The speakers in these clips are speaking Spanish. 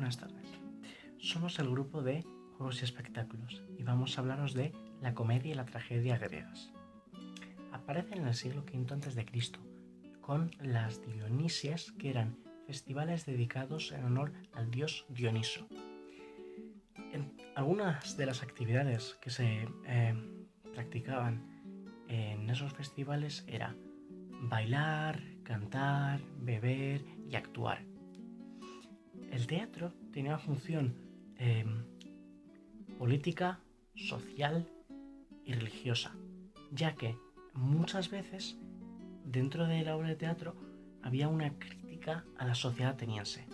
Buenas tardes. Somos el grupo de Juegos y Espectáculos y vamos a hablaros de la comedia y la tragedia griegas. Aparecen en el siglo V a.C. con las Dionisias, que eran festivales dedicados en honor al dios Dioniso. Algunas de las actividades que se practicaban en esos festivales era bailar, cantar, beber y actuar. El teatro tenía una función política, social y religiosa, ya que muchas veces dentro de la obra de teatro había una crítica a la sociedad ateniense.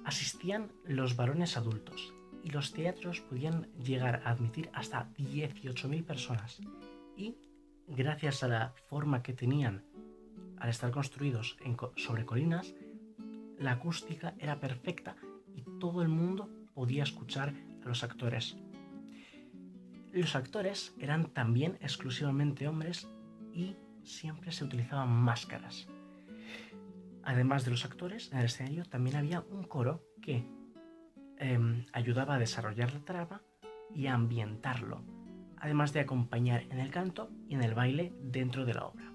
Asistían los varones adultos y los teatros podían llegar a admitir hasta 18.000 personas, y gracias a la forma que tenían al estar construidos sobre colinas, la acústica era perfecta y todo el mundo podía escuchar a los actores. Los actores eran también exclusivamente hombres y siempre se utilizaban máscaras. Además de los actores, en el escenario también había un coro que ayudaba a desarrollar la trama y a ambientarlo, además de acompañar en el canto y en el baile dentro de la obra.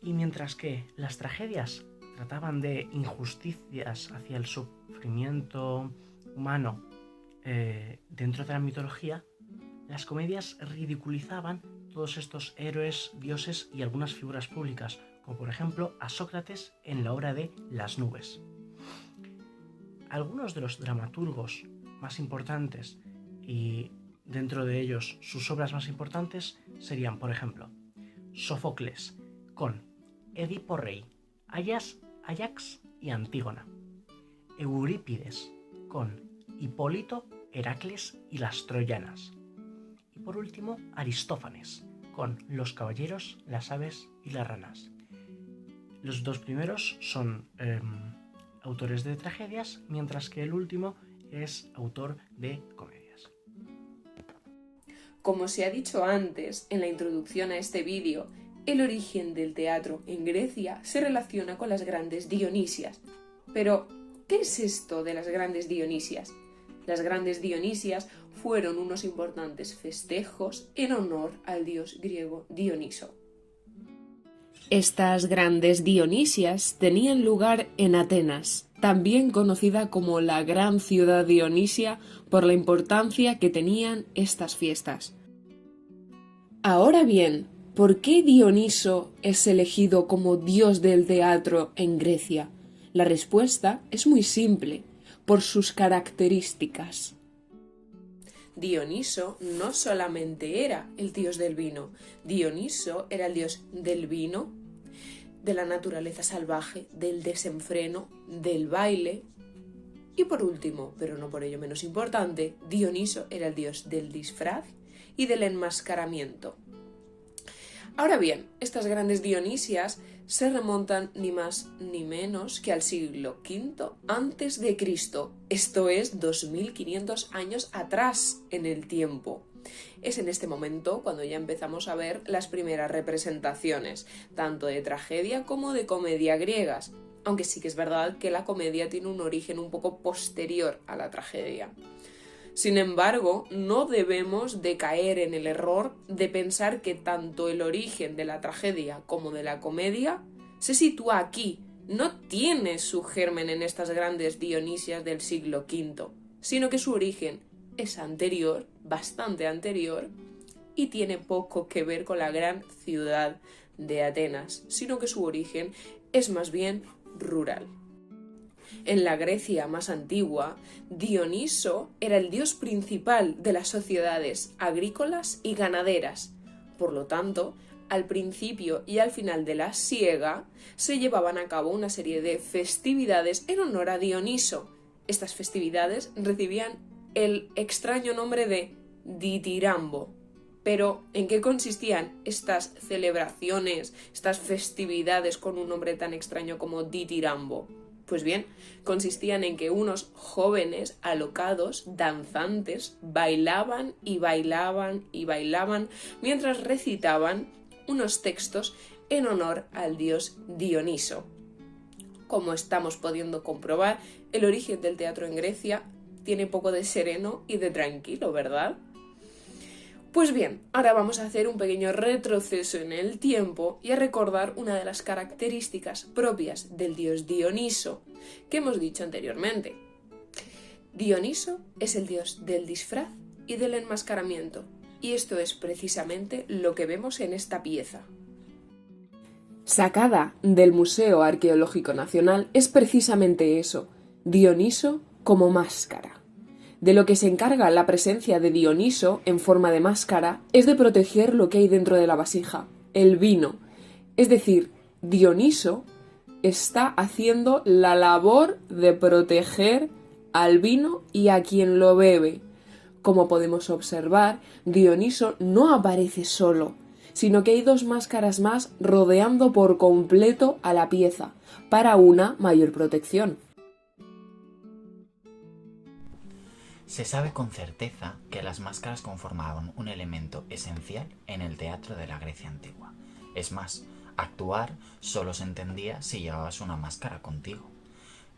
Y mientras que las tragedias trataban de injusticias hacia el sufrimiento humano dentro de la mitología, las comedias ridiculizaban todos estos héroes, dioses y algunas figuras públicas, como por ejemplo a Sócrates en la obra de Las nubes. Algunos de los dramaturgos más importantes, y dentro de ellos sus obras más importantes, serían, por ejemplo, Sófocles con Edipo Rey, Áyax y Antígona; Eurípides con Hipólito, Heracles y las troyanas; y por último Aristófanes con Los caballeros, las aves y las ranas. Los dos primeros son autores de tragedias, mientras que el último es autor de comedias. Como se ha dicho antes en la introducción a este vídeo, el origen del teatro en Grecia se relaciona con las grandes Dionisias. Pero, ¿qué es esto de las grandes Dionisias? Las grandes Dionisias fueron unos importantes festejos en honor al dios griego Dioniso. Estas grandes Dionisias tenían lugar en Atenas, también conocida como la Gran Ciudad Dionisia por la importancia que tenían estas fiestas. Ahora bien, ¿por qué Dioniso es elegido como dios del teatro en Grecia? La respuesta es muy simple: por sus características. Dioniso no solamente era el dios del vino, Dioniso era el dios del vino, de la naturaleza salvaje, del desenfreno, del baile, y por último, pero no por ello menos importante, Dioniso era el dios del disfraz y del enmascaramiento. Ahora bien, estas grandes Dionisias se remontan ni más ni menos que al siglo V a.C., esto es 2500 años atrás en el tiempo. Es en este momento cuando ya empezamos a ver las primeras representaciones, tanto de tragedia como de comedia griegas, aunque sí que es verdad que la comedia tiene un origen un poco posterior a la tragedia. Sin embargo, no debemos de caer en el error de pensar que tanto el origen de la tragedia como de la comedia se sitúa aquí, no tiene su germen en estas grandes Dionisias del siglo V, sino que su origen es anterior, bastante anterior, y tiene poco que ver con la gran ciudad de Atenas, sino que su origen es más bien rural. En la Grecia más antigua, Dioniso era el dios principal de las sociedades agrícolas y ganaderas. Por lo tanto, al principio y al final de la siega se llevaban a cabo una serie de festividades en honor a Dioniso. Estas festividades recibían el extraño nombre de ditirambo. Pero, ¿en qué consistían estas celebraciones, estas festividades con un nombre tan extraño como ditirambo? Pues bien, consistían en que unos jóvenes alocados, danzantes, bailaban y bailaban y bailaban mientras recitaban unos textos en honor al dios Dioniso. Como estamos pudiendo comprobar, el origen del teatro en Grecia tiene poco de sereno y de tranquilo, ¿verdad? Pues bien, ahora vamos a hacer un pequeño retroceso en el tiempo y a recordar una de las características propias del dios Dioniso que hemos dicho anteriormente. Dioniso es el dios del disfraz y del enmascaramiento, y esto es precisamente lo que vemos en esta pieza. Sacada del Museo Arqueológico Nacional es precisamente eso, Dioniso como máscara. De lo que se encarga la presencia de Dioniso en forma de máscara es de proteger lo que hay dentro de la vasija, el vino. Es decir, Dioniso está haciendo la labor de proteger al vino y a quien lo bebe. Como podemos observar, Dioniso no aparece solo, sino que hay dos máscaras más rodeando por completo a la pieza, para una mayor protección. Se sabe con certeza que las máscaras conformaban un elemento esencial en el teatro de la Grecia antigua. Es más, actuar solo se entendía si llevabas una máscara contigo.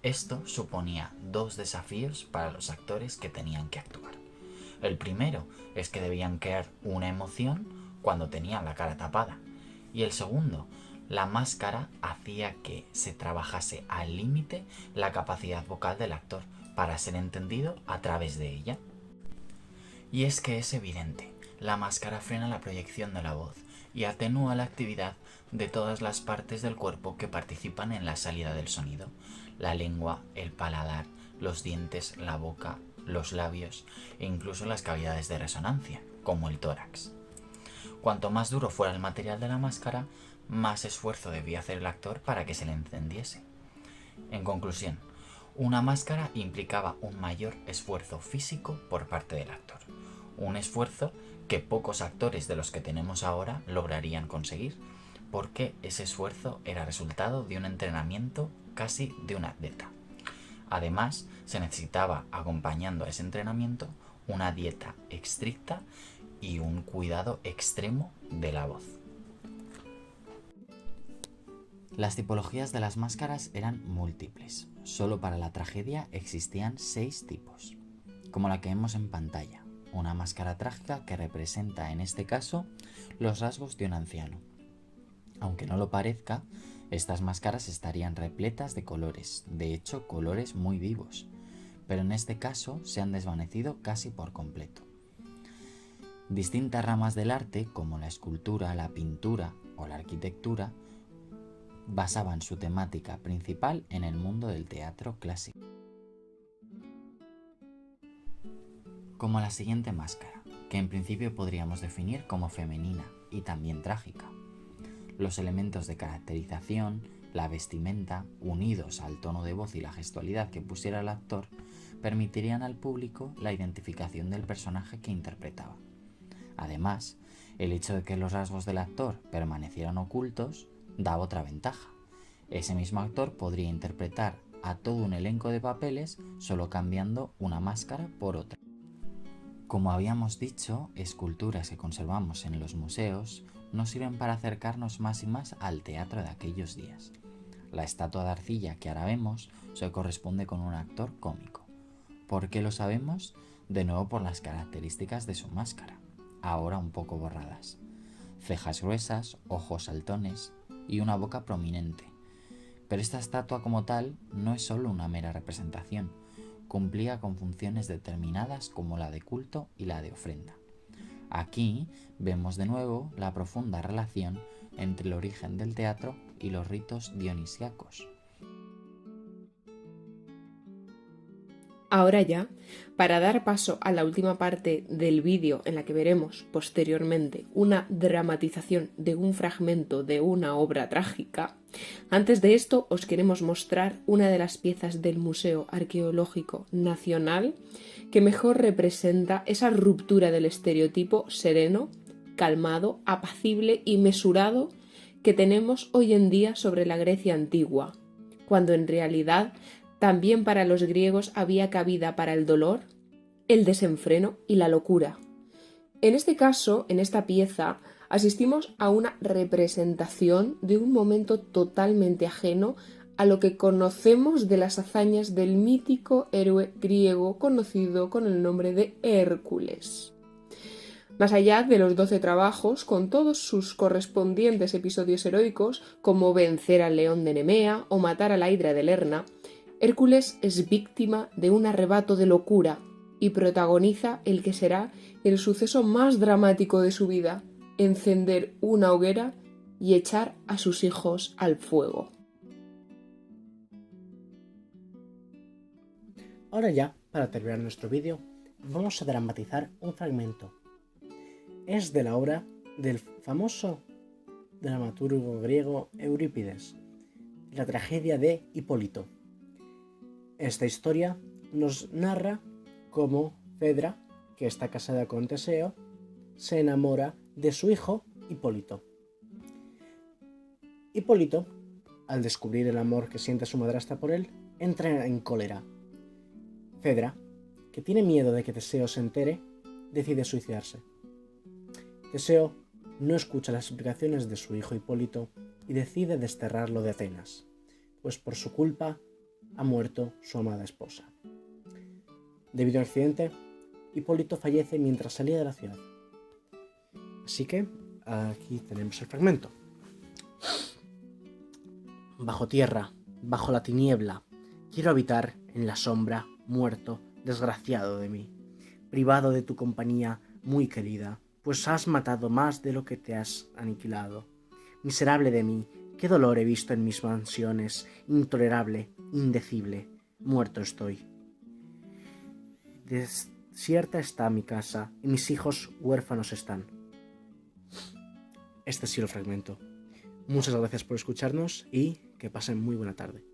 Esto suponía dos desafíos para los actores que tenían que actuar. El primero es que debían crear una emoción cuando tenían la cara tapada. Y el segundo, la máscara hacía que se trabajase al límite la capacidad vocal del actor para ser entendido a través de ella. Y es que es evidente, la máscara frena la proyección de la voz y atenúa la actividad de todas las partes del cuerpo que participan en la salida del sonido: la lengua, el paladar, los dientes, la boca, los labios e incluso las cavidades de resonancia, como el tórax. Cuanto más duro fuera el material de la máscara, más esfuerzo debía hacer el actor para que se le encendiese. En conclusión, una máscara implicaba un mayor esfuerzo físico por parte del actor, un esfuerzo que pocos actores de los que tenemos ahora lograrían conseguir, porque ese esfuerzo era resultado de un entrenamiento casi de un atleta. Además, se necesitaba, acompañando a ese entrenamiento, una dieta estricta y un cuidado extremo de la voz. Las tipologías de las máscaras eran múltiples. Solo para la tragedia existían 6 tipos, como la que vemos en pantalla, una máscara trágica que representa en este caso los rasgos de un anciano. Aunque no lo parezca, estas máscaras estarían repletas de colores, de hecho colores muy vivos, pero en este caso se han desvanecido casi por completo. Distintas ramas del arte, como la escultura, la pintura o la arquitectura, basaban su temática principal en el mundo del teatro clásico. Como la siguiente máscara, que en principio podríamos definir como femenina y también trágica. Los elementos de caracterización, la vestimenta, unidos al tono de voz y la gestualidad que pusiera el actor, permitirían al público la identificación del personaje que interpretaba. Además, el hecho de que los rasgos del actor permanecieran ocultos daba otra ventaja. Ese mismo actor podría interpretar a todo un elenco de papeles solo cambiando una máscara por otra. Como habíamos dicho, esculturas que conservamos en los museos nos sirven para acercarnos más y más al teatro de aquellos días. La estatua de arcilla que ahora vemos se corresponde con un actor cómico. ¿Por qué lo sabemos? De nuevo por las características de su máscara, ahora un poco borradas. Cejas gruesas, ojos saltones y una boca prominente. Pero esta estatua como tal no es solo una mera representación, cumplía con funciones determinadas como la de culto y la de ofrenda. Aquí vemos de nuevo la profunda relación entre el origen del teatro y los ritos dionisíacos. Ahora ya, para dar paso a la última parte del vídeo en la que veremos posteriormente una dramatización de un fragmento de una obra trágica, antes de esto os queremos mostrar una de las piezas del Museo Arqueológico Nacional que mejor representa esa ruptura del estereotipo sereno, calmado, apacible y mesurado que tenemos hoy en día sobre la Grecia antigua, cuando en realidad también para los griegos había cabida para el dolor, el desenfreno y la locura. En este caso, en esta pieza, asistimos a una representación de un momento totalmente ajeno a lo que conocemos de las hazañas del mítico héroe griego conocido con el nombre de Hércules. Más allá de los 12 trabajos, con todos sus correspondientes episodios heroicos, como vencer al león de Nemea o matar a la hidra de Lerna, Hércules es víctima de un arrebato de locura y protagoniza el que será el suceso más dramático de su vida: encender una hoguera y echar a sus hijos al fuego. Ahora ya, para terminar nuestro vídeo, vamos a dramatizar un fragmento. Es de la obra del famoso dramaturgo griego Eurípides, la tragedia de Hipólito. Esta historia nos narra cómo Fedra, que está casada con Teseo, se enamora de su hijo Hipólito. Hipólito, al descubrir el amor que siente su madrastra por él, entra en cólera. Fedra, que tiene miedo de que Teseo se entere, decide suicidarse. Teseo no escucha las explicaciones de su hijo Hipólito y decide desterrarlo de Atenas, pues por su culpa ha muerto su amada esposa. Debido al accidente, Hipólito fallece mientras salía de la ciudad. Así que aquí tenemos el fragmento. Bajo tierra, bajo la tiniebla, quiero habitar en la sombra, muerto, desgraciado de mí, privado de tu compañía muy querida, pues has matado más de lo que te has aniquilado. Miserable de mí, qué dolor he visto en mis mansiones, intolerable, indecible, muerto estoy. Desierta está mi casa y mis hijos huérfanos están. Este ha sido el fragmento. Muchas gracias por escucharnos y que pasen muy buena tarde.